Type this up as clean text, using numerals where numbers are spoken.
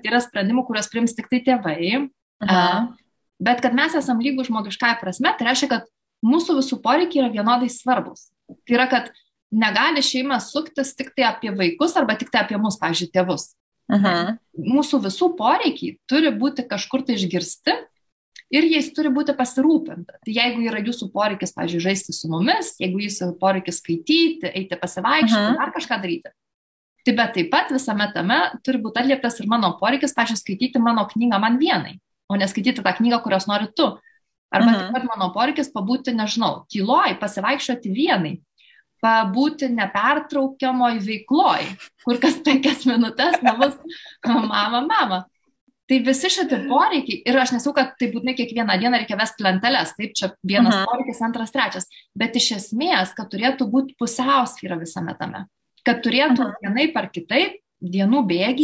yra sprendimų, kuriuos priims tik tai tėvai, bet kad mes esam lygų žmogiškąja prasme, tai reiškia, kad mūsų visų poreikiai yra vienodai svarbus. Tai yra, kad negali šeima suktis tik tai apie vaikus arba tik tai apie mus, pavyzdžiui, tėvus. Mūsų visų poreikiai turi būti kažkur tai išgirsti ir jais turi būti pasirūpinta. Tai jeigu yra jūsų poreikis, pavyzdžiui, žaisti su mumis, jeigu jūsų poreikis skaityti, eiti pasivaikščioti, ar kažką daryti. Tai bet taip pat visame tame turi būti atlieptas ir mano poreikis, pavyzdžiui, skaityti mano knygą man vienai, o neskaityti tą knygą, kurios nori tu. Arba taip pat mano poreikis pabūti, nežinau, tyloj, pasivaikščioti vienai. Pabūti nepertraukiamoj veikloj, kur kas 5 minutės nebus mama. Tai visi šitie poreikiai, ir aš nesau, kad tai būtinai kiekvieną dieną reikia vesti lenteles, taip, čia vienas poreikis, antras, trečias, bet iš esmės, kad turėtų būti pusiausvyra visame tame, kad turėtų vienaip ar kitaip dienų bėgy